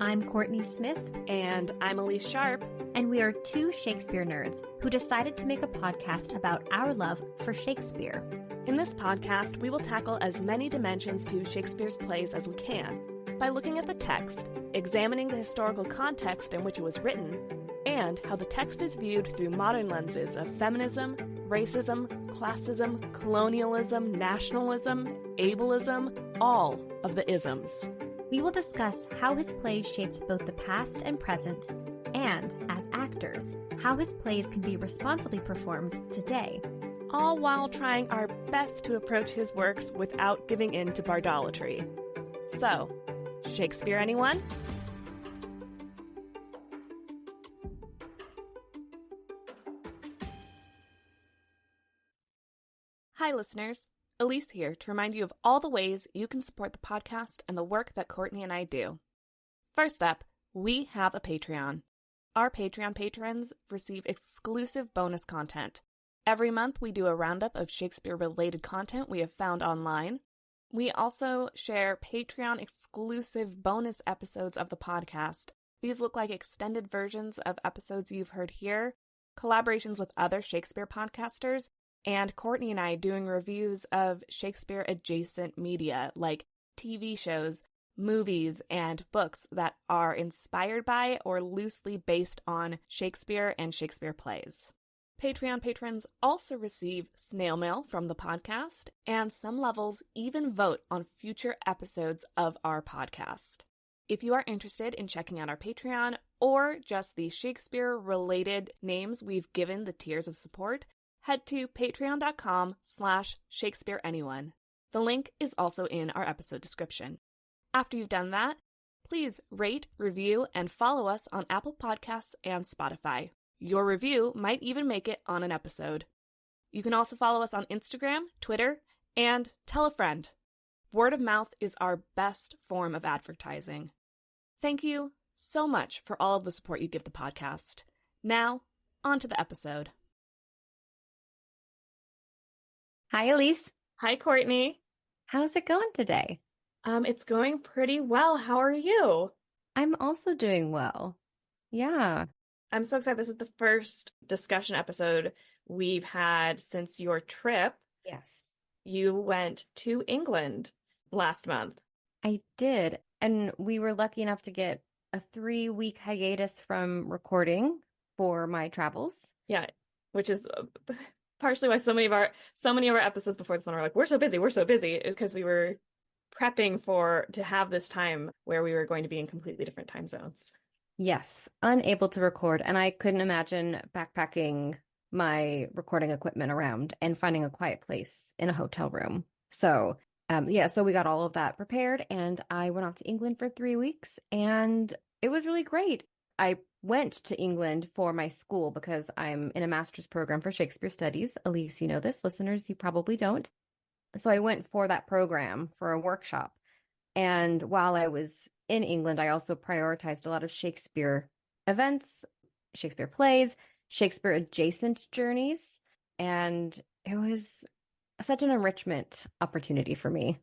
I'm Kourtney Smith. And I'm Elyse Sharp. And we are two Shakespeare nerds who decided to make a podcast about our love for Shakespeare. In this podcast, we will tackle as many dimensions to Shakespeare's plays as we can by looking at the text, examining the historical context in which it was written, and how the text is viewed through modern lenses of feminism, racism, classism, colonialism, nationalism, ableism, all of the isms. We will discuss how his plays shaped both the past and present, and, as actors, how his plays can be responsibly performed today. All while trying our best to approach his works without giving in to bardolatry. So, Shakespeare Anyone? Hi, listeners. Elyse here to remind you of all the ways you can support the podcast and the work that Kourtney and I do. First up, we have a Patreon. Our Patreon patrons receive exclusive bonus content. Every month, we do a roundup of Shakespeare-related content we have found online. We also share Patreon-exclusive bonus episodes of the podcast. These look like extended versions of episodes you've heard here, collaborations with other Shakespeare podcasters, and Kourtney and I doing reviews of Shakespeare-adjacent media, like TV shows, movies, and books that are inspired by or loosely based on Shakespeare and Shakespeare plays. Patreon patrons also receive snail mail from the podcast, and some levels even vote on future episodes of our podcast. If you are interested in checking out our Patreon, or just the Shakespeare-related names we've given the tiers of support, head to patreon.com/Shakespeare Anyone. The link is also in our episode description. After you've done that, please rate, review, and follow us on Apple Podcasts and Spotify. Your review might even make it on an episode. You can also follow us on Instagram, Twitter, and tell a friend. Word of mouth is our best form of advertising. Thank you so much for all of the support you give the podcast. Now, on to the episode. Hi, Elyse. Hi, Kourtney. How's it going today? It's going pretty well. How are you? I'm also doing well. Yeah. I'm so excited. This is the first discussion episode we've had since your trip. Yes. You went to England last month. I did. And we were lucky enough to get a 3-week hiatus from recording for my travels. Yeah, which is partially why so many of our episodes before this one were like, we're so busy, is because we were prepping to have this time where we were going to be in completely different time zones. Yes, unable to record, and I couldn't imagine backpacking my recording equipment around and finding a quiet place in a hotel room. So, so we got all of that prepared, and I went off to England for 3 weeks, and it was really great. I went to England for my school because I'm in a master's program for Shakespeare Studies. Elyse, you know this. Listeners, you probably don't. So I went for that program for a workshop. And while I was in England, I also prioritized a lot of Shakespeare events, Shakespeare plays, Shakespeare adjacent journeys. And it was such an enrichment opportunity for me.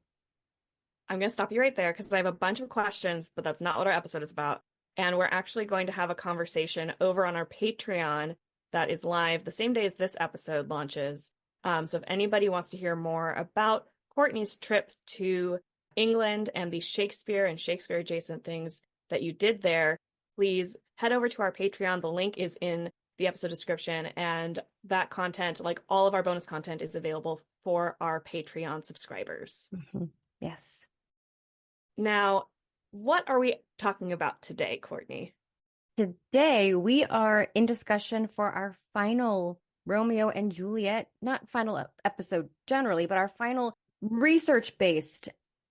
I'm going to stop you right there because I have a bunch of questions, but that's not what our episode is about. And we're actually going to have a conversation over on our Patreon that is live the same day as this episode launches. So if anybody wants to hear more about Kourtney's trip to England and the Shakespeare and Shakespeare adjacent things that you did there, please head over to our Patreon. The link is in the episode description, and that content, like all of our bonus content, is available for our Patreon subscribers. Mm-hmm. Yes. Now, what are we talking about today, Kourtney? Today, we are in discussion for our final Romeo and Juliet, not final episode generally, but our final research-based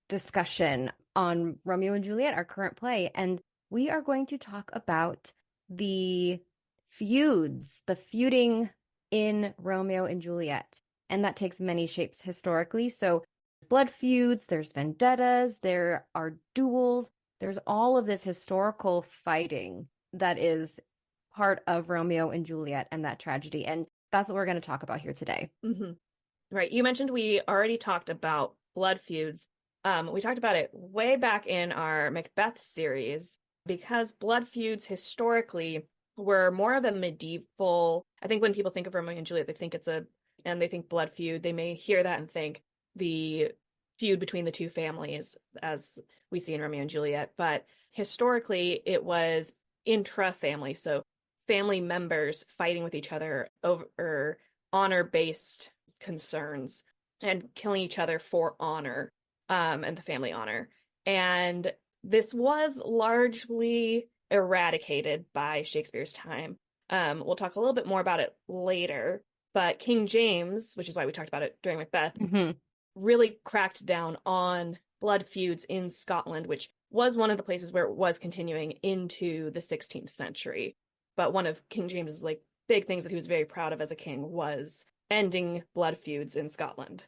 discussion on Romeo and Juliet, our current play. And we are going to talk about the feuds, the feuding in Romeo and Juliet. And that takes many shapes historically. So blood feuds, there's vendettas, there are duels, there's all of this historical fighting that is part of Romeo and Juliet and that tragedy. And that's what we're going to talk about here today. Mm-hmm. Right. You mentioned we already talked about blood feuds. We talked about it way back in our Macbeth series, because blood feuds historically were more of a medieval. I think when people think of Romeo and Juliet, they think blood feud. They may hear that and think the feud between the two families, as we see in Romeo and Juliet. But historically, it was intra-family, so family members fighting with each other over honor-based concerns and killing each other for honor, and the family honor. And this was largely eradicated by Shakespeare's time. We'll talk a little bit more about it later, but King James, which is why we talked about it during Macbeth, really cracked down on blood feuds in Scotland, which was one of the places where it was continuing into the 16th century. But one of King James's big things that he was very proud of as a king was ending blood feuds in Scotland.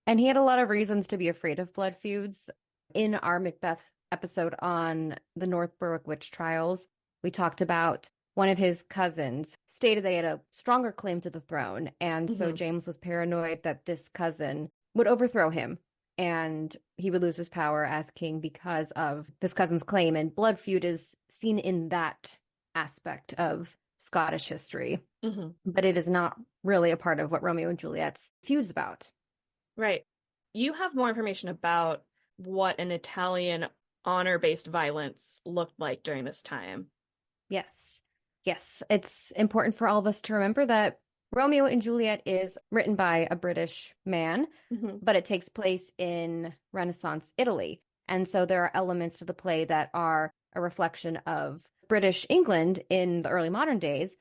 And he had a lot of reasons to be afraid of blood feuds. In our Macbeth episode on the North Berwick witch trials, we talked about one of his cousins stated they had a stronger claim to the throne. And so James was paranoid that this cousin would overthrow him and he would lose his power as king because of this cousin's claim. And blood feud is seen in that aspect of Scottish history. But it is not really a part of what Romeo and Juliet's feud's about. Right. You have more information about what an Italian honor-based violence looked like during this time. Yes. It's important for all of us to remember that Romeo and Juliet is written by a British man, but it takes place in Renaissance Italy. And so there are elements to the play that are a reflection of British England in the early modern days,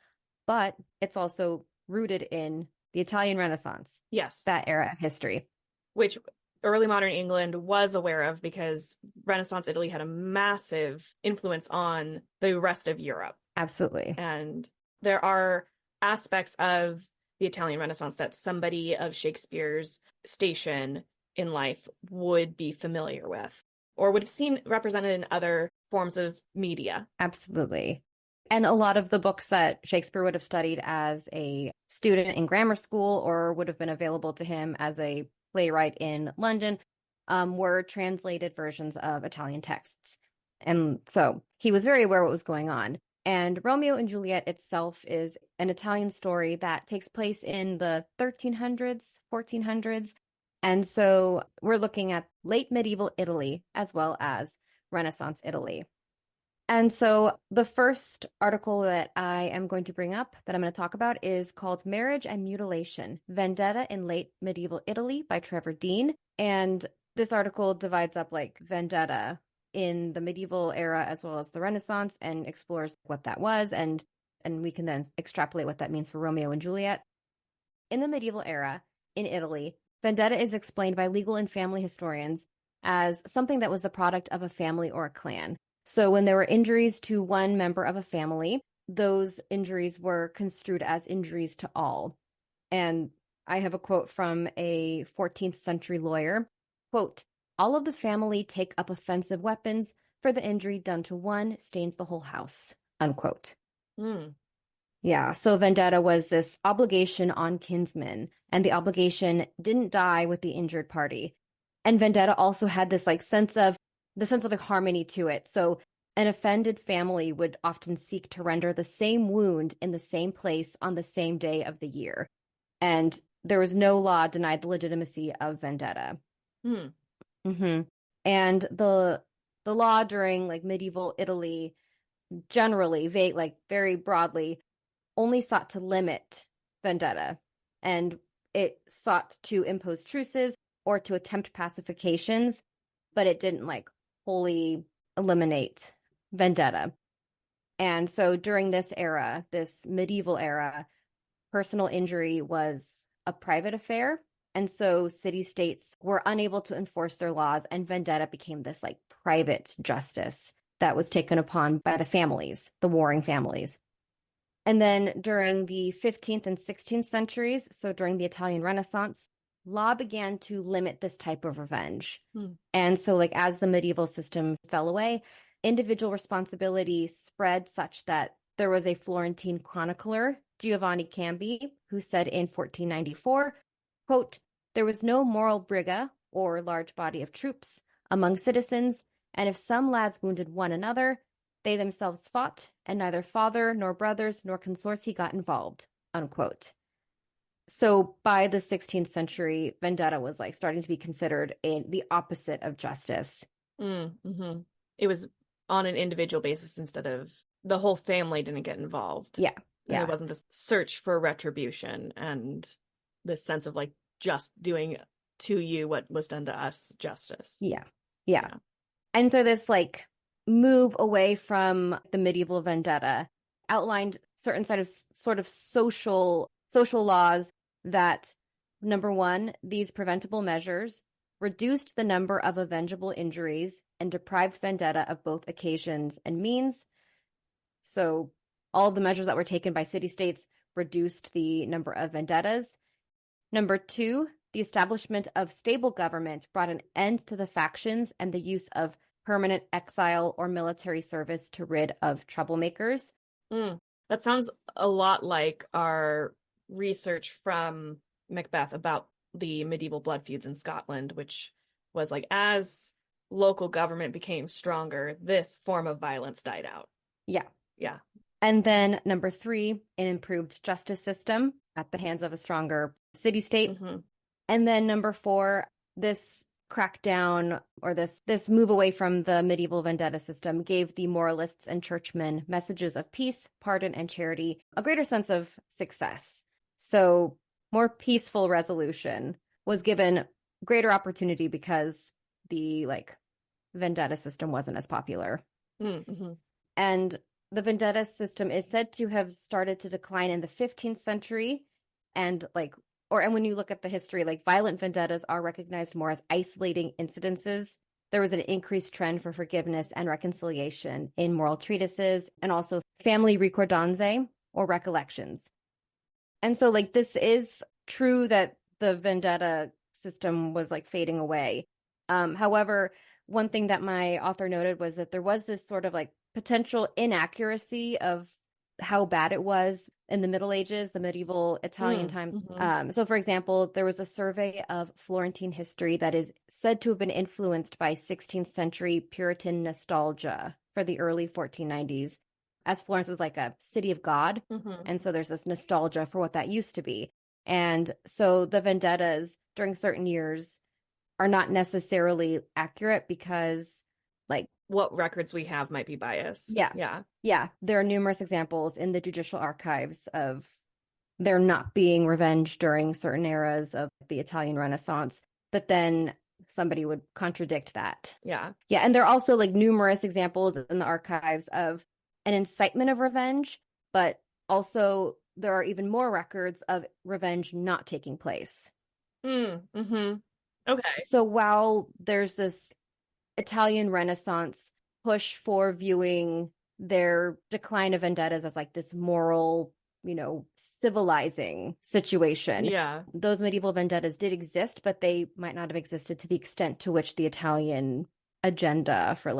but it's also rooted in the Italian Renaissance. Yes. That era of history. Which early modern England was aware of because Renaissance Italy had a massive influence on the rest of Europe. Absolutely. And there are aspects of the Italian Renaissance that somebody of Shakespeare's station in life would be familiar with or would have seen represented in other forms of media. Absolutely. And a lot of the books that Shakespeare would have studied as a student in grammar school or would have been available to him as a playwright in London were translated versions of Italian texts. And so he was very aware of what was going on. And Romeo and Juliet itself is an Italian story that takes place in the 1300s, 1400s. And so we're looking at late medieval Italy as well as Renaissance Italy. And so the first article that I am going to bring up, that I'm going to talk about, is called Marriage and Mutilation, Vendetta in Late Medieval Italy by Trevor Dean. And this article divides up vendetta in the medieval era as well as the Renaissance and explores what that was. And we can then extrapolate what that means for Romeo and Juliet. In the medieval era in Italy, vendetta is explained by legal and family historians as something that was the product of a family or a clan. So when there were injuries to one member of a family, those injuries were construed as injuries to all. And I have a quote from a 14th century lawyer, quote, "All of the family take up offensive weapons, for the injury done to one stains the whole house," unquote. Yeah, so vendetta was this obligation on kinsmen, and the obligation didn't die with the injured party. And vendetta also had this sense of harmony to it. So an offended family would often seek to render the same wound in the same place on the same day of the year. And there was no law denied the legitimacy of vendetta. And the law during medieval Italy generally, very broadly, only sought to limit vendetta. And it sought to impose truces or to attempt pacifications, but it didn't wholly eliminate vendetta. And so during this era, this medieval era, personal injury was a private affair. And so city-states were unable to enforce their laws, and vendetta became this private justice that was taken upon by the families, the warring families. And then during the 15th and 16th centuries, so during the Italian Renaissance, law began to limit this type of revenge. And so as the medieval system fell away, individual responsibility spread such that there was a Florentine chronicler, Giovanni Cambi, who said in 1494, quote, "There was no moral briga, or large body of troops, among citizens, and if some lads wounded one another, They themselves fought, and neither father nor brothers nor consorts got involved, unquote. So by the 16th century, vendetta was like starting to be considered the opposite of justice. Mm-hmm. It was on an individual basis instead of the whole family didn't get involved. Yeah. And it wasn't this search for retribution and this sense of like just doing to you what was done to us justice. Yeah. And so this like move away from the medieval vendetta outlined certain sort of social laws that, number one, these preventable measures reduced the number of avengable injuries and deprived vendetta of both occasions and means. So all the measures that were taken by city-states reduced the number of vendettas. Number two, the establishment of stable government brought an end to the factions and the use of permanent exile or military service to rid of troublemakers. That sounds a lot like our research from Macbeth about the medieval blood feuds in Scotland, which was like as local government became stronger, this form of violence died out. Yeah. And then number three, an improved justice system at the hands of a stronger city-state. Mm-hmm. And then number four, this crackdown or this move away from the medieval vendetta system gave the moralists and churchmen messages of peace, pardon, and charity, a greater sense of success. So more peaceful resolution was given greater opportunity because the vendetta system wasn't as popular. Mm-hmm. And the vendetta system is said to have started to decline in the 15th century. And when you look at the history, violent vendettas are recognized more as isolating incidences. There was an increased trend for forgiveness and reconciliation in moral treatises and also family ricordanze or recollections. And so this is true that the vendetta system was fading away. However, one thing that my author noted was that there was this sort of potential inaccuracy of how bad it was in the Middle Ages, the medieval Italian times. Mm-hmm. So, for example, there was a survey of Florentine history that is said to have been influenced by 16th century Puritan nostalgia for the early 1490s, as Florence was a city of God. Mm-hmm. And so there's this nostalgia for what that used to be. And so the vendettas during certain years are not necessarily accurate because what records we have might be biased. Yeah. There are numerous examples in the judicial archives of there not being revenge during certain eras of the Italian Renaissance, but then somebody would contradict that. Yeah. And there are also numerous examples in the archives of an incitement of revenge, but also there are even more records of revenge not taking place. Mm-hmm. Okay. So while there's this Italian Renaissance push for viewing their decline of vendettas as this moral, civilizing situation. Yeah. Those medieval vendettas did exist, but they might not have existed to the extent to which the Italian agenda for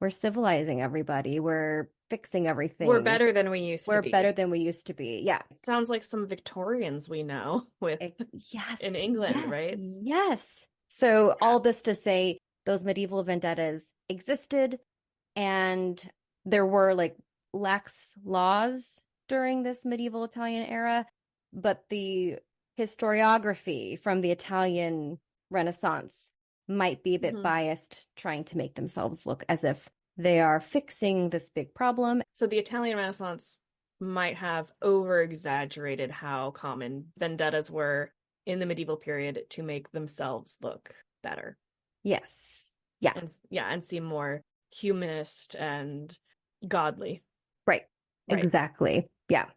we're civilizing everybody, we're fixing everything. We're better than we used to be. We're better than we used to be. Yeah. Sounds like some Victorians we know with in England, right? Yes. So all this to say, those medieval vendettas existed, and there were lax laws during this medieval Italian era, but the historiography from the Italian Renaissance might be a bit biased, trying to make themselves look as if they are fixing this big problem. So the Italian Renaissance might have over-exaggerated how common vendettas were in the medieval period to make themselves look better. Yes. Yeah. And seem more humanist and godly. Right. Exactly. Yeah.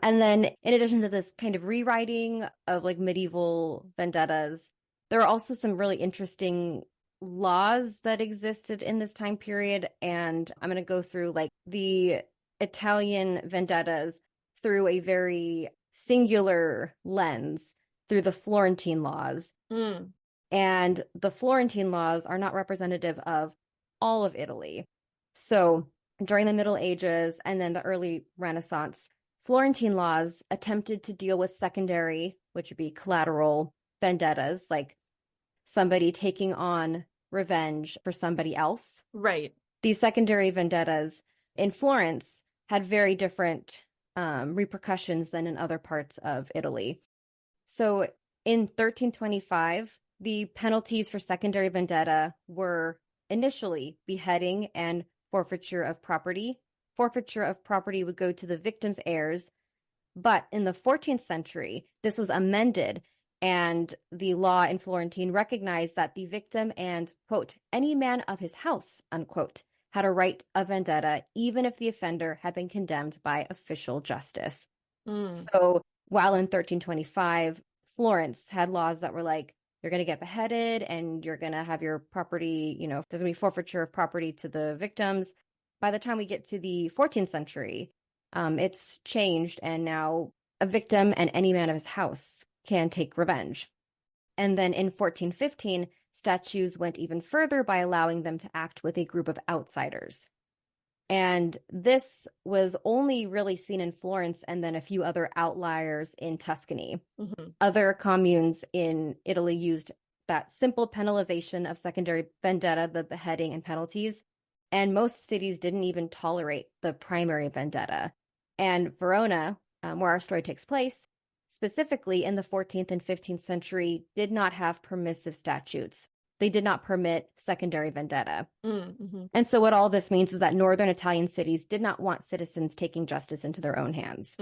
And then in addition to this kind of rewriting of medieval vendettas, there are also some really interesting laws that existed in this time period. And I'm going to go through the Italian vendettas through a very singular lens through the Florentine laws. And the Florentine laws are not representative of all of Italy. So during the Middle Ages and then the early Renaissance, Florentine laws attempted to deal with secondary, which would be collateral vendettas, like somebody taking on revenge for somebody else. Right. These secondary vendettas in Florence had very different repercussions than in other parts of Italy. So in 1325, the penalties for secondary vendetta were initially beheading and forfeiture of property. Forfeiture of property would go to the victim's heirs. But in the 14th century, this was amended, and the law in Florentine recognized that the victim and, quote, any man of his house, unquote, had a right of vendetta, even if the offender had been condemned by official justice. So while in 1325, Florence had laws that were like, you're going to get beheaded and you're going to have your property, there's going to be forfeiture of property to the victims. By the time we get to the 14th century, it's changed, and now a victim and any man of his house can take revenge. And then in 1415, statutes went even further by allowing them to act with a group of outsiders. And this was only really seen in Florence and then a few other outliers in Tuscany. Other communes in Italy used that simple penalization of secondary vendetta, the beheading and penalties. And most cities didn't even tolerate the primary vendetta. And Verona, where our story takes place, specifically in the 14th and 15th century, did not have permissive statutes. They did not permit secondary vendetta. And so what all this means is that northern Italian cities did not want citizens taking justice into their own hands.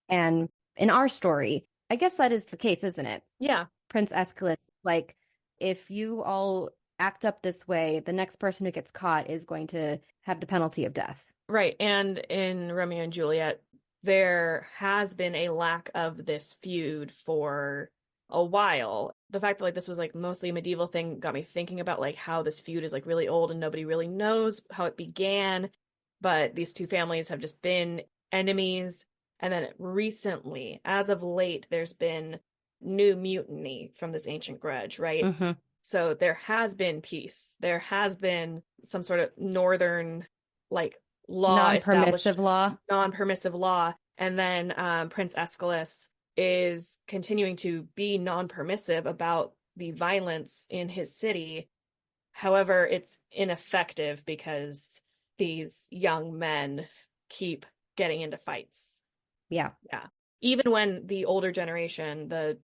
And in our story, I guess that is the case, isn't it? Yeah. Prince Aeschylus, like, if you all act up this way, the next person who gets caught is going to have the penalty of death. Right. And in Romeo and Juliet, there has been a lack of this feud for a while. The fact that like this was like mostly a medieval thing got me thinking about like how this feud is like really old and nobody really knows how it began. But these two families have just been enemies. And then recently, as of late, there's been new mutiny from this ancient grudge, right? So there has been peace. There has been some sort of northern like law non-permissive law. Non-permissive law. And then Prince Aeschylus is continuing to be non-permissive about the violence in his city. However, it's ineffective because these young men keep getting into fights. Yeah. Even when the older generation, the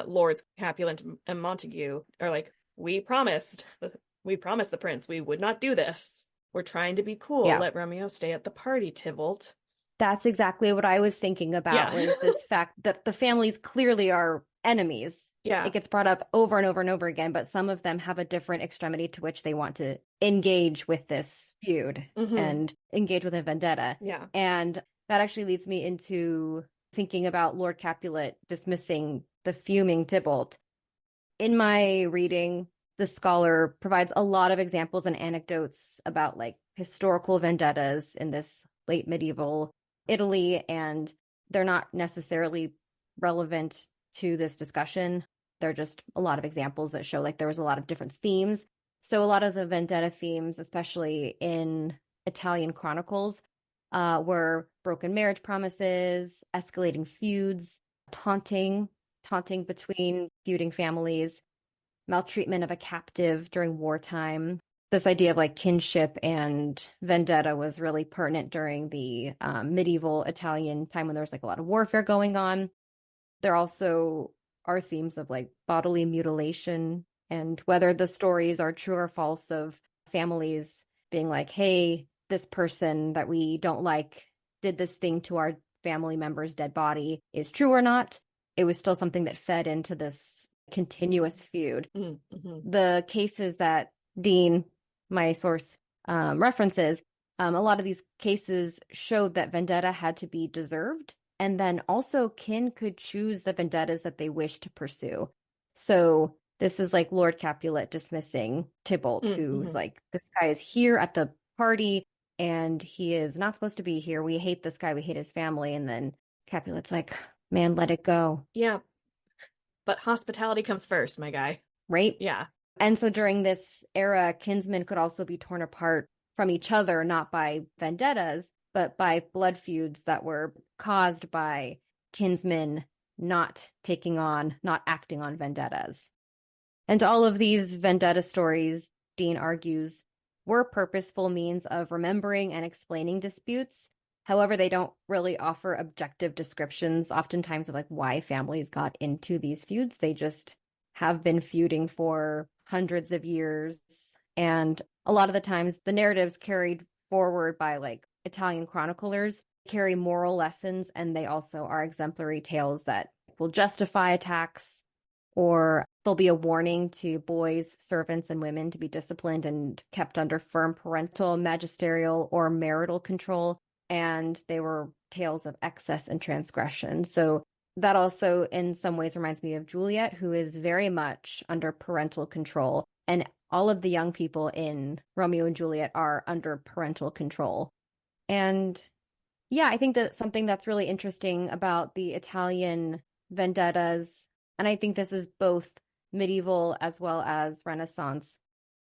Lords Capulet and Montague, are like, we promised the prince we would not do this. We're trying to be cool. Yeah. Let Romeo stay at the party, Tybalt. That's exactly what I was thinking about, was this fact that the families clearly are enemies. Yeah. It gets brought up over and over and over again, but some of them have a different extremity to which they want to engage with this feud and engage with a vendetta. Yeah. And that actually leads me into thinking about Lord Capulet dismissing the fuming Tybalt. In my reading, the scholar provides a lot of examples and anecdotes about like historical vendettas in this late medieval Italy, and they're not necessarily relevant to this discussion. They're just a lot of examples that show like there was a lot of different themes. So a lot of the vendetta themes, especially in Italian chronicles, were broken marriage promises, escalating feuds, taunting between feuding families, maltreatment of a captive during wartime. This idea of like kinship and vendetta was really pertinent during the medieval Italian time when there was like a lot of warfare going on. There also are themes of like bodily mutilation and whether the stories are true or false of families being like, hey, this person that we don't like did this thing to our family member's dead body is true or not. It was still something that fed into this continuous feud. The cases that Dean, my source, references, a lot of these cases showed that vendetta had to be deserved, and then also kin could choose the vendettas that they wish to pursue. So this is like Lord Capulet dismissing Tybalt, who's like, this guy is here at the party and he is not supposed to be here. We hate this guy. We hate his family. And then Capulet's like, man, let it go. Yeah. But hospitality comes first, my guy. Right? Yeah. And so during this era, kinsmen could also be torn apart from each other, not by vendettas, but by blood feuds that were caused by kinsmen not acting on vendettas. And all of these vendetta stories, Dean argues, were purposeful means of remembering and explaining disputes. However, they don't really offer objective descriptions, oftentimes, of like why families got into these feuds. They just have been feuding for hundreds of years. And a lot of the times, the narratives carried forward by like Italian chroniclers carry moral lessons, and they also are exemplary tales that will justify attacks, or there'll be a warning to boys, servants, and women to be disciplined and kept under firm parental, magisterial, or marital control. And they were tales of excess and transgression. So that also in some ways reminds me of Juliet, who is very much under parental control. And all of the young people in Romeo and Juliet are under parental control. And yeah, I think that something that's really interesting about the Italian vendettas, and I think this is both medieval as well as Renaissance,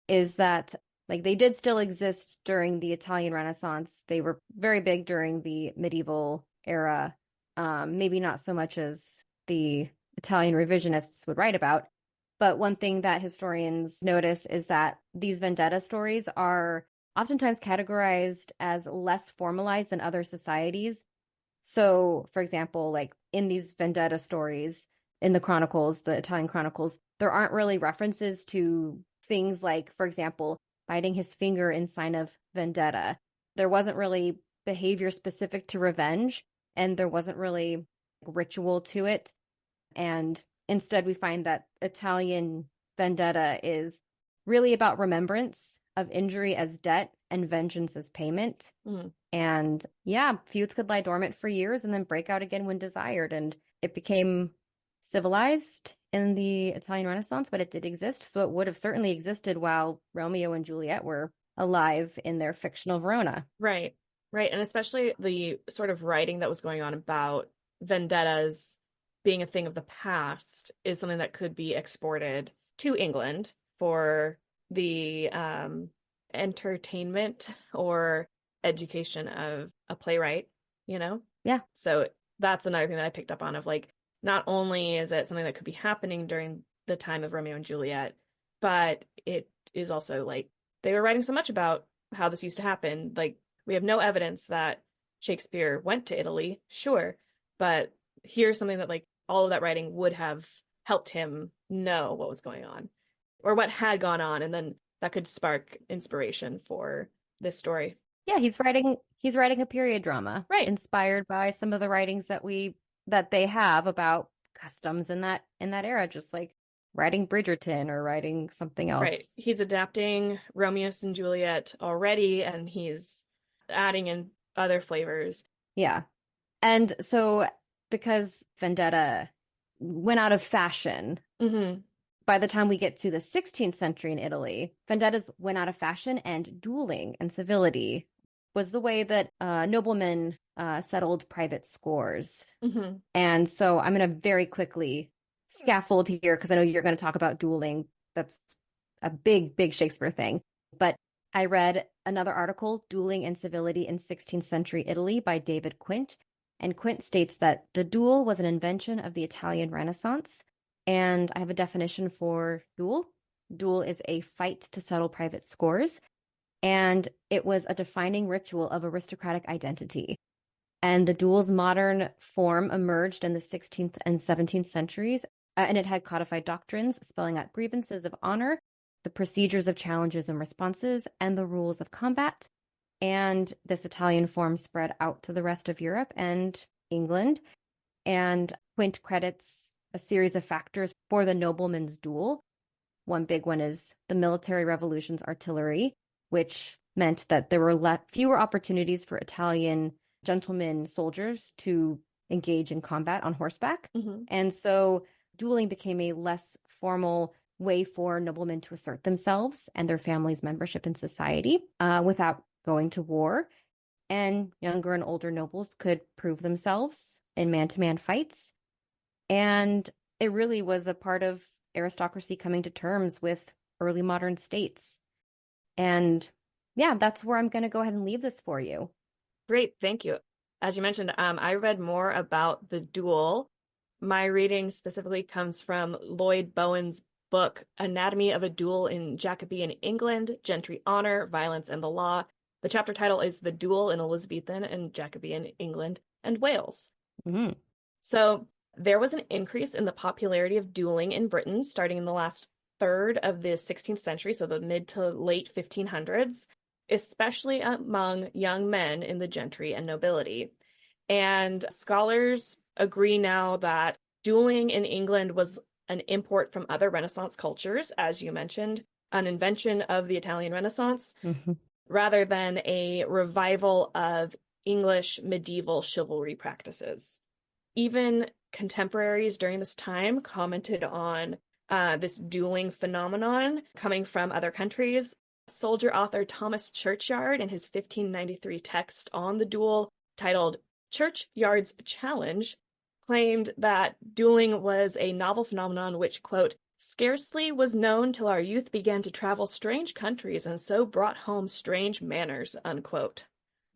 is that like they did still exist during the Italian Renaissance. They were very big during the medieval era, maybe not so much as the Italian revisionists would write about. But one thing that historians notice is that these vendetta stories are oftentimes categorized as less formalized than other societies. So, for example, like in these vendetta stories, in the chronicles, the Italian chronicles, there aren't really references to things like, for example, biting his finger in sign of vendetta. There wasn't really behavior specific to revenge, and there wasn't really ritual to it. And instead, we find that Italian vendetta is really about remembrance of injury as debt and vengeance as payment. And yeah, feuds could lie dormant for years and then break out again when desired. And it became civilized in the Italian Renaissance, but it did exist. So it would have certainly existed while Romeo and Juliet were alive in their fictional Verona. Right, right. And especially the sort of writing that was going on about vendettas being a thing of the past is something that could be exported to England for the entertainment or education of a playwright, you know? Yeah. So that's another thing that I picked up on of like, not only is it something that could be happening during the time of Romeo and Juliet, but it is also like they were writing so much about how this used to happen. Like we have no evidence that Shakespeare went to Italy, sure, but here's something that like all of that writing would have helped him know what was going on or what had gone on, and then that could spark inspiration for this story. Yeah, he's writing a period drama, right, inspired by some of the writings that they have about customs in that era, just like writing Bridgerton or writing something else. Right. He's adapting Romeo and Juliet already, and he's adding in other flavors. Yeah. And so because Vendetta went out of fashion, by the time we get to the 16th century in Italy, vendettas went out of fashion, and dueling and civility was the way that noblemen settled private scores. And so I'm going to very quickly scaffold here because I know you're going to talk about dueling. That's a big, big Shakespeare thing. But I read another article, Dueling and Civility in 16th Century Italy by David Quint. And Quint states that the duel was an invention of the Italian Renaissance. And I have a definition for duel. Duel is a fight to settle private scores. And it was a defining ritual of aristocratic identity. And the duel's modern form emerged in the 16th and 17th centuries, and it had codified doctrines spelling out grievances of honor, the procedures of challenges and responses, and the rules of combat. And this Italian form spread out to the rest of Europe and England. And Quint credits a series of factors for the nobleman's duel. One big one is the military revolution's artillery, which meant that there were fewer opportunities for Italian gentlemen soldiers to engage in combat on horseback. And so dueling became a less formal way for noblemen to assert themselves and their families' membership in society without going to war. And younger and older nobles could prove themselves in man-to-man fights. And it really was a part of aristocracy coming to terms with early modern states. And yeah, that's where I'm going to go ahead and leave this for you. Great, thank you. As you mentioned, I read more about the duel. My reading specifically comes from Lloyd Bowen's book, Anatomy of a Duel in Jacobean England, Gentry Honor, Violence and the Law. The chapter title is The Duel in Elizabethan and Jacobean England and Wales. Mm-hmm. So there was an increase in the popularity of dueling in Britain starting in the last third of the 16th century, so the mid to late 1500s, especially among young men in the gentry and nobility. And scholars agree now that dueling in England was an import from other Renaissance cultures, as you mentioned, an invention of the Italian Renaissance, Mm-hmm. rather than a revival of English medieval chivalry practices. Even contemporaries during this time commented on this dueling phenomenon coming from other countries. Soldier author Thomas Churchyard, in his 1593 text on the duel titled Churchyard's Challenge, claimed that dueling was a novel phenomenon which, quote, scarcely was known till our youth began to travel strange countries and so brought home strange manners, unquote.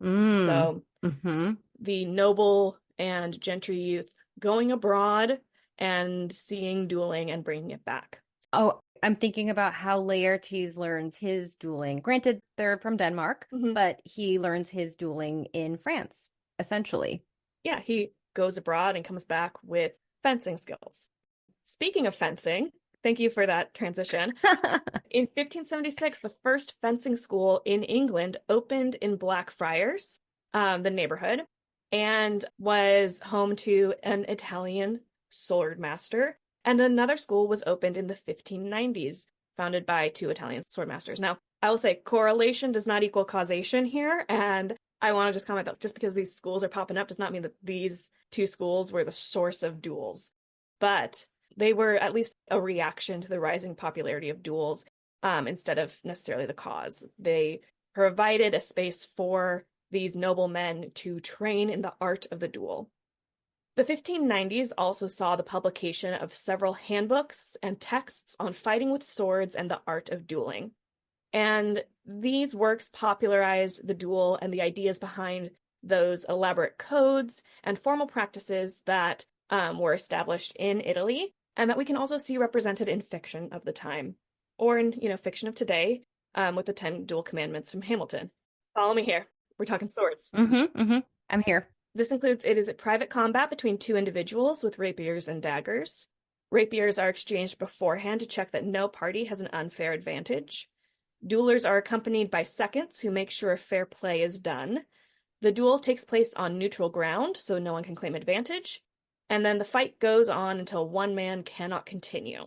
So Mm-hmm. the noble and gentry youth going abroad and seeing dueling and bringing it back. Oh, I'm thinking about how Laertes learns his dueling. Granted, they're from Denmark, but he learns his dueling in France, essentially. Yeah, he goes abroad and comes back with fencing skills. Speaking of fencing, thank you for that transition. In 1576, the first fencing school in England opened in Blackfriars, the neighborhood, and was home to an Italian sword master. And another school was opened in the 1590s, founded by two Italian sword masters. Now, I will say correlation does not equal causation here. And I want to just comment that just because these schools are popping up does not mean that these two schools were the source of duels. But they were at least a reaction to the rising popularity of duels instead of necessarily the cause. They provided a space for these noble men to train in the art of the duel. The 1590s also saw the publication of several handbooks and texts on fighting with swords and the art of dueling. And these works popularized the duel and the ideas behind those elaborate codes and formal practices that were established in Italy, and that we can also see represented in fiction of the time, or in, fiction of today, with the 10 duel commandments from Hamilton. Follow me here. We're talking swords. I'm here. This includes it is a private combat between two individuals with rapiers and daggers. Rapiers are exchanged beforehand to check that no party has an unfair advantage. Duelers are accompanied by seconds who make sure fair play is done. The duel takes place on neutral ground, so no one can claim advantage. And then the fight goes on until one man cannot continue.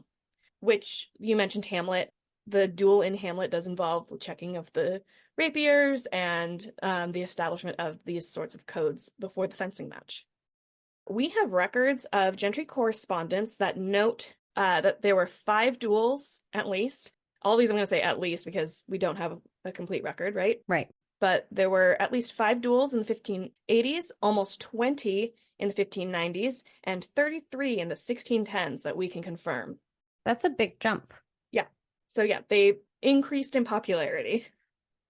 Which, you mentioned Hamlet. The duel in Hamlet does involve the checking of the rapiers and the establishment of these sorts of codes before the fencing match. We have records of gentry correspondence that note that there were 5 duels, at least. All these I'm going to say at least because we don't have a complete record, right? Right. But there were at least 5 duels in the 1580s, almost 20 in the 1590s, and 33 in the 1610s that we can confirm. That's a big jump. Yeah. So yeah, they increased in popularity.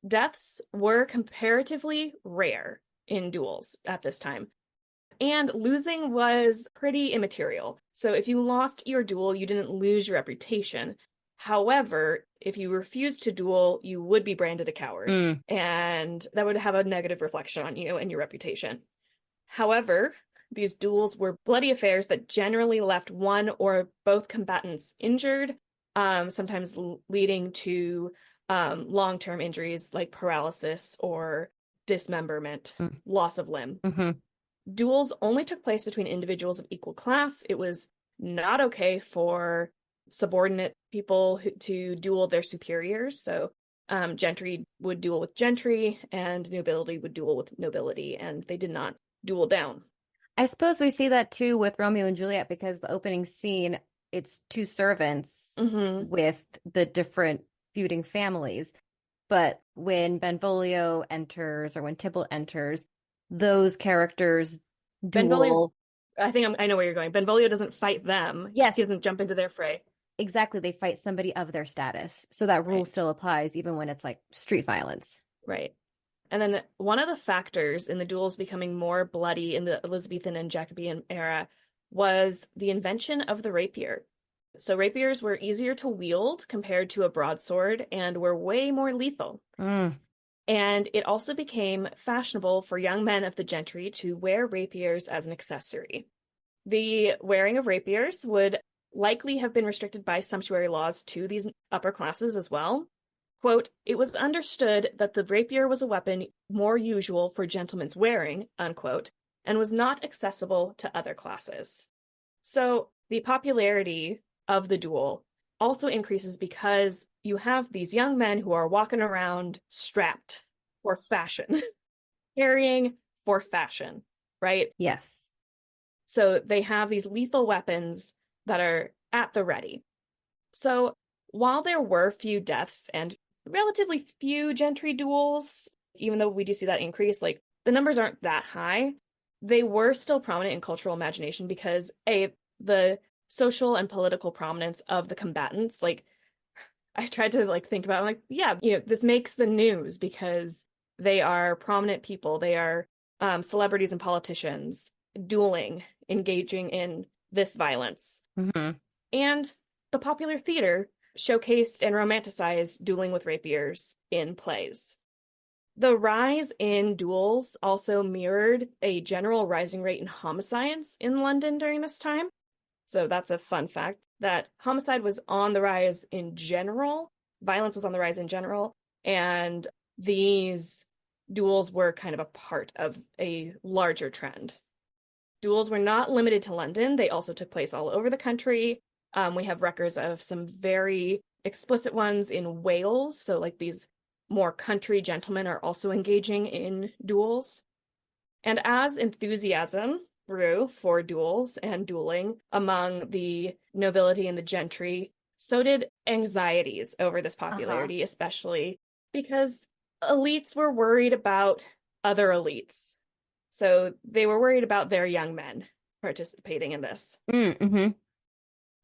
Deaths were comparatively rare in duels at this time. And losing was pretty immaterial. So if you lost your duel, you didn't lose your reputation. However, if you refused to duel, you would be branded a coward. And that would have a negative reflection on you and your reputation. However, these duels were bloody affairs that generally left one or both combatants injured, sometimes leading to long-term injuries like paralysis or dismemberment, loss of limb. Duels only took place between individuals of equal class. It was not okay for subordinate people to duel their superiors. So gentry would duel with gentry and nobility would duel with nobility, and they did not duel down. I suppose we see that too with Romeo and Juliet because the opening scene, it's 2 servants with the different feuding families. But when Benvolio enters or when Tybalt enters, those characters duel. Benvolio, I know where you're going. Benvolio doesn't fight them. Yes. He doesn't jump into their fray. Exactly. They fight somebody of their status. So that rule still applies even when it's like street violence. Right. And then one of the factors in the duels becoming more bloody in the Elizabethan and Jacobean era was the invention of the rapier. So rapiers were easier to wield compared to a broadsword and were way more lethal. Mm. And it also became fashionable for young men of the gentry to wear rapiers as an accessory. The wearing of rapiers would likely have been restricted by sumptuary laws to these upper classes as well. Quote, "It was understood that the rapier was a weapon more usual for gentlemen's wearing," unquote, and was not accessible to other classes. So the popularity of the duel also increases because you have these young men who are walking around strapped for fashion, carrying for fashion, right? Yes. So they have these lethal weapons that are at the ready. So while there were few deaths and relatively few gentry duels, even though we do see that increase, like the numbers aren't that high, they were still prominent in cultural imagination because the social and political prominence of the combatants, like I tried to like think about it, like, yeah, this makes the news because they are prominent people. They are celebrities and politicians dueling, engaging in this violence. Mm-hmm. And the popular theater showcased and romanticized dueling with rapiers in plays. The rise in duels also mirrored a general rising rate in homicides in London during this time. So that's a fun fact, that homicide was on the rise in general, violence was on the rise in general, and these duels were kind of a part of a larger trend. Duels were not limited to London, they also took place all over the country. We have records of some very explicit ones in Wales, so like these more country gentlemen are also engaging in duels. And as enthusiasm grew for duels and dueling among the nobility and the gentry, so did anxieties over this popularity, especially because elites were worried about other elites. So they were worried about their young men participating in this. Mm-hmm.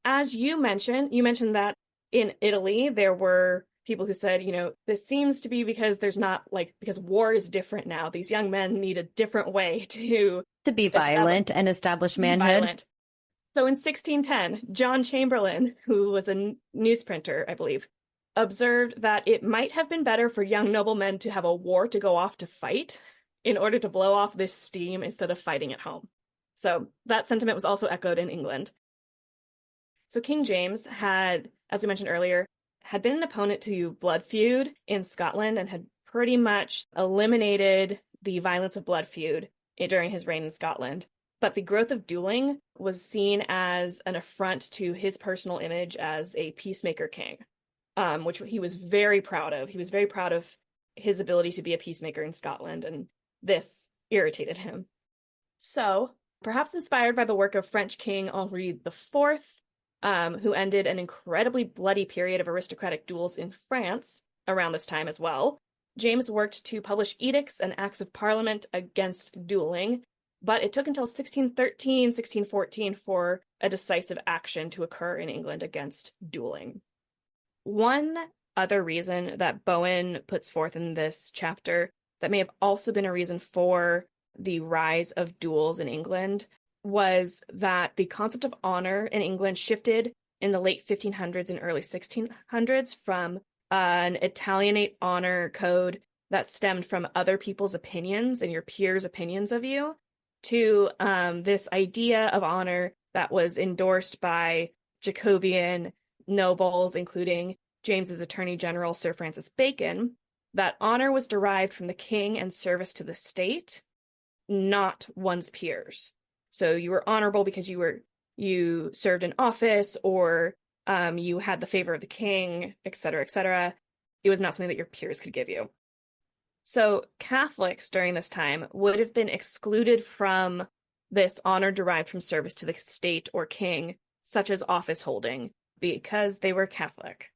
As you mentioned that in Italy, there were people who said, this seems to be because because war is different now. These young men need a different way to be violent and establish manhood. Violent. So in 1610, John Chamberlain, who was a newsprinter, I believe, observed that it might have been better for young noblemen to have a war to go off to fight in order to blow off this steam instead of fighting at home. So that sentiment was also echoed in England. So King James had, as we mentioned earlier, had been an opponent to blood feud in Scotland and had pretty much eliminated the violence of blood feud during his reign in Scotland. But the growth of dueling was seen as an affront to his personal image as a peacemaker king, which he was very proud of. He was very proud of his ability to be a peacemaker in Scotland, and this irritated him. So, perhaps inspired by the work of French King Henri IV, who ended an incredibly bloody period of aristocratic duels in France around this time as well, James worked to publish edicts and acts of parliament against dueling, but it took until 1613, 1614 for a decisive action to occur in England against dueling. One other reason that Bowen puts forth in this chapter that may have also been a reason for the rise of duels in England was that the concept of honor in England shifted in the late 1500s and early 1600s from an Italianate honor code that stemmed from other people's opinions and your peers' opinions of you to this idea of honor that was endorsed by Jacobean nobles, including James's Attorney General Sir Francis Bacon, that honor was derived from the king and service to the state, not one's peers. So you were honorable because you served in office or you had the favor of the king, etc., etc. It was not something that your peers could give you. So Catholics during this time would have been excluded from this honor derived from service to the state or king, such as office holding, because they were Catholic.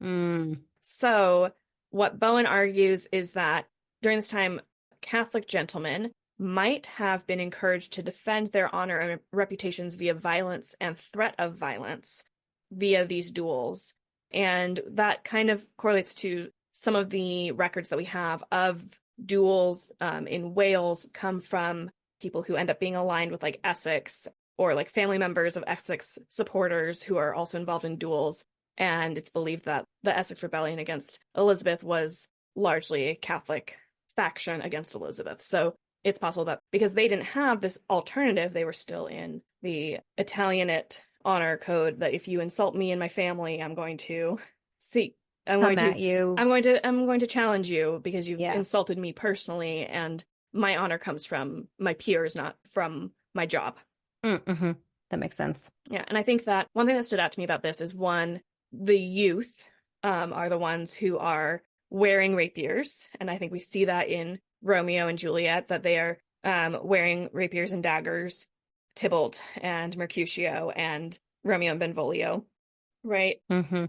So what Bowen argues is that during this time, Catholic gentlemen might have been encouraged to defend their honor and reputations via violence and threat of violence via these duels. And that kind of correlates to some of the records that we have of duels in Wales come from people who end up being aligned with like Essex or like family members of Essex supporters who are also involved in duels. And it's believed that the Essex rebellion against Elizabeth was largely a Catholic faction against Elizabeth. So it's possible that because they didn't have this alternative, they were still in the Italianate honor code that if you insult me and my family, I'm going to seek, I'm Come going to, at you. I'm going to challenge you because you've Yeah. insulted me personally, and my honor comes from my peers, not from my job. Mm-hmm. That makes sense. Yeah, and I think that one thing that stood out to me about this is one, the youth are the ones who are wearing rapiers, and I think we see that in Romeo and Juliet, that they are wearing rapiers and daggers, Tybalt and Mercutio and Romeo and Benvolio, right? Mm-hmm.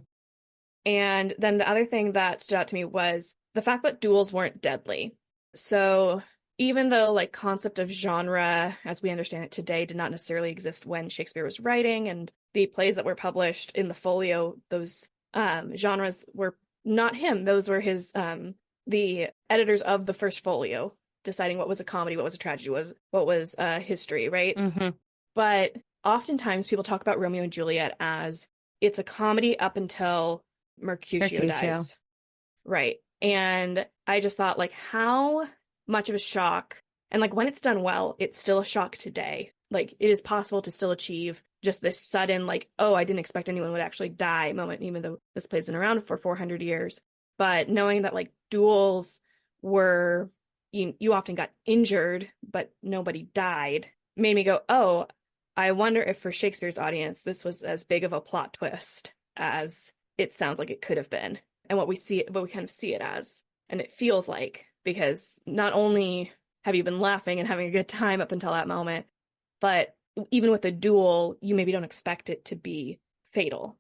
And then the other thing that stood out to me was the fact that duels weren't deadly. So even though like concept of genre as we understand it today did not necessarily exist when Shakespeare was writing, and the plays that were published in the folio, those genres were not him. Those were his the editors of the first folio deciding what was a comedy, what was a tragedy, what was history, right? Mm-hmm. But oftentimes people talk about Romeo and Juliet as it's a comedy up until Mercutio dies. Right. And I just thought, like, how much of a shock, and like when it's done well, it's still a shock today. Like, it is possible to still achieve just this sudden, like, oh, I didn't expect anyone would actually die moment, even though this play's been around for 400 years. But knowing that like duels were, you often got injured, but nobody died, made me go, oh, I wonder if for Shakespeare's audience, this was as big of a plot twist as it sounds like it could have been, and what we kind of see it as, and it feels like, because not only have you been laughing and having a good time up until that moment, but even with a duel, you maybe don't expect it to be fatal.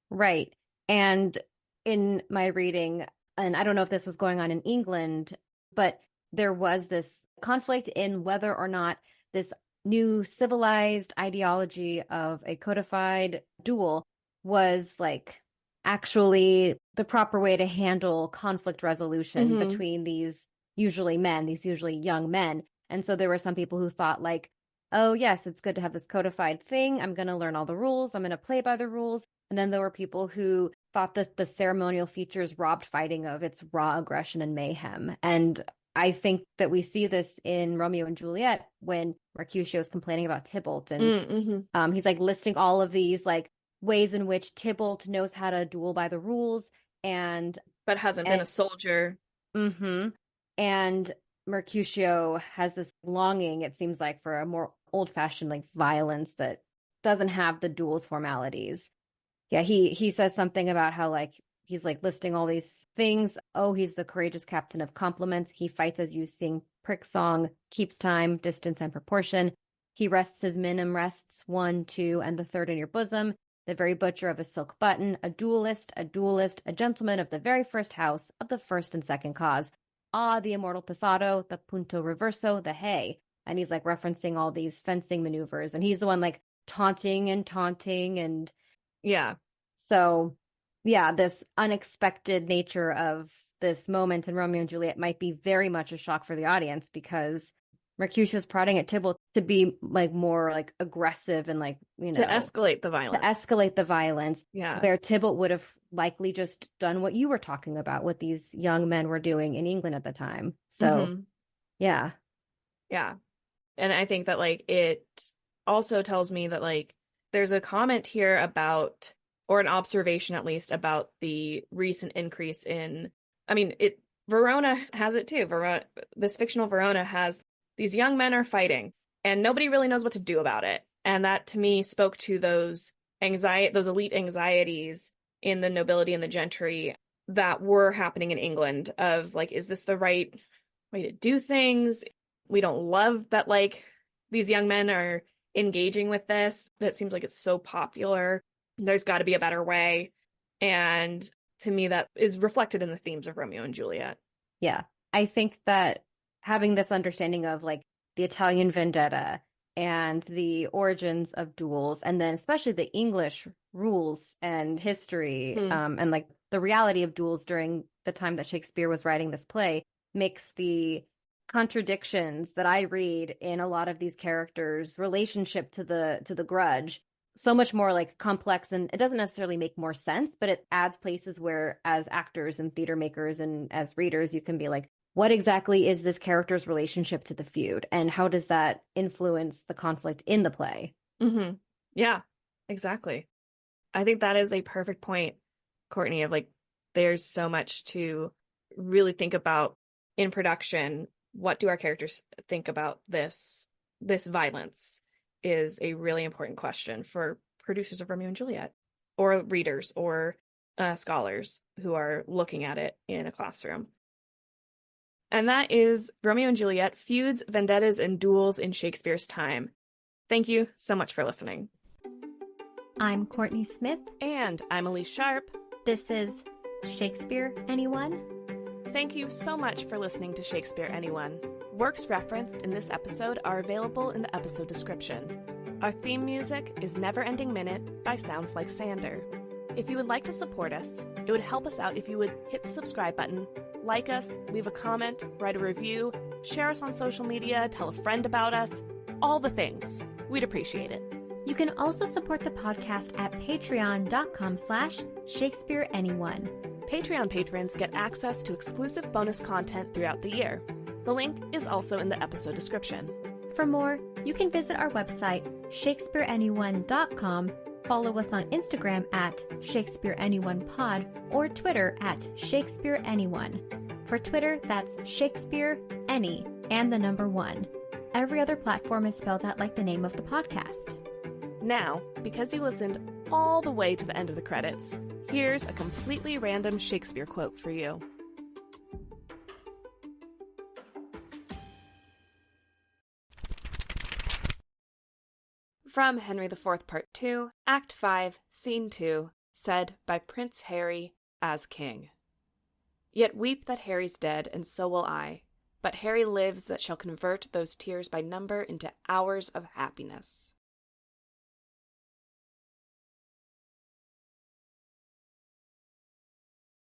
Right. And in my reading, and I don't know if this was going on in England, but there was this conflict in whether or not this new civilized ideology of a codified duel was like actually the proper way to handle conflict resolution between these usually young men. And so there were some people who thought like, oh yes, it's good to have this codified thing. I'm going to learn all the rules. I'm going to play by the rules. And then there were people who thought that the ceremonial features robbed fighting of its raw aggression and mayhem. And I think that we see this in Romeo and Juliet when Mercutio is complaining about Tybalt, and he's like listing all of these like ways in which Tybalt knows how to duel by the rules but hasn't been a soldier. And Mercutio has this longing, it seems like, for a more old-fashioned like violence that doesn't have the duels formalities. Yeah, he says something about how like he's like listing all these things. Oh, he's the courageous captain of compliments. He fights as you sing prick song, keeps time, distance, and proportion. He rests his minim rests, 1, 2, and the third in your bosom. The very butcher of a silk button, a duelist, a gentleman of the very first house, of the first and second cause. Ah, the immortal passado, the punto reverso, the hay. And he's like referencing all these fencing maneuvers. And he's the one like taunting and yeah. So yeah, this unexpected nature of this moment in Romeo and Juliet might be very much a shock for the audience, because Mercutio's prodding at Tybalt to be like more like aggressive and like, to escalate the violence. Yeah. Where Tybalt would have likely just done what you were talking about, what these young men were doing in England at the time. So yeah. Yeah. And I think that like it also tells me that like there's a comment here about, or an observation at least, about the recent increase in, I mean, Verona has it too. This fictional Verona has these young men are fighting and nobody really knows what to do about it. And that to me spoke to those elite anxieties in the nobility and the gentry that were happening in England of like, is this the right way to do things? We don't love that like these young men are engaging with this. That seems like it's so popular. There's got to be a better way. And to me, that is reflected in the themes of Romeo and Juliet. Yeah. I think that having this understanding of like the Italian vendetta and the origins of duels, and then especially the English rules and history, and like the reality of duels during the time that Shakespeare was writing this play, makes the contradictions that I read in a lot of these characters' relationship to the grudge, so much more like complex, and it doesn't necessarily make more sense, but it adds places where as actors and theater makers and as readers, you can be like, what exactly is this character's relationship to the feud? And how does that influence the conflict in the play? Mm-hmm. Yeah, exactly. I think that is a perfect point, Kourtney, of like, there's so much to really think about in production. What do our characters think about this violence is a really important question for producers of Romeo and Juliet, or readers, or scholars who are looking at it in a classroom. And that is Romeo and Juliet, Feuds, Vendettas, and Duels in Shakespeare's Time. Thank you so much for listening. I'm Kourtney Smith. And I'm Elyse Sharp. This is Shakespeare Anyone? Thank you so much for listening to Shakespeare Anyone. Works referenced in this episode are available in the episode description. Our theme music is Never Ending Minute by Sounds Like Sander. If you would like to support us, it would help us out if you would hit the subscribe button, like us, leave a comment, write a review, share us on social media, tell a friend about us, all the things. We'd appreciate it. You can also support the podcast at patreon.com/Shakespeare Anyone. Patreon patrons get access to exclusive bonus content throughout the year. The link is also in the episode description. For more, you can visit our website, shakespeareanyone.com, follow us on Instagram at Shakespeare Anyone Pod, or Twitter at Shakespeare Anyone. For Twitter, that's Shakespeare Any and the number 1. Every other platform is spelled out like the name of the podcast. Now, because you listened all the way to the end of the credits, here's a completely random Shakespeare quote for you. From Henry IV, Part 2, Act 5, Scene 2, said by Prince Harry as king. Yet weep that Harry's dead, and so will I. But Harry lives that shall convert those tears by number into hours of happiness.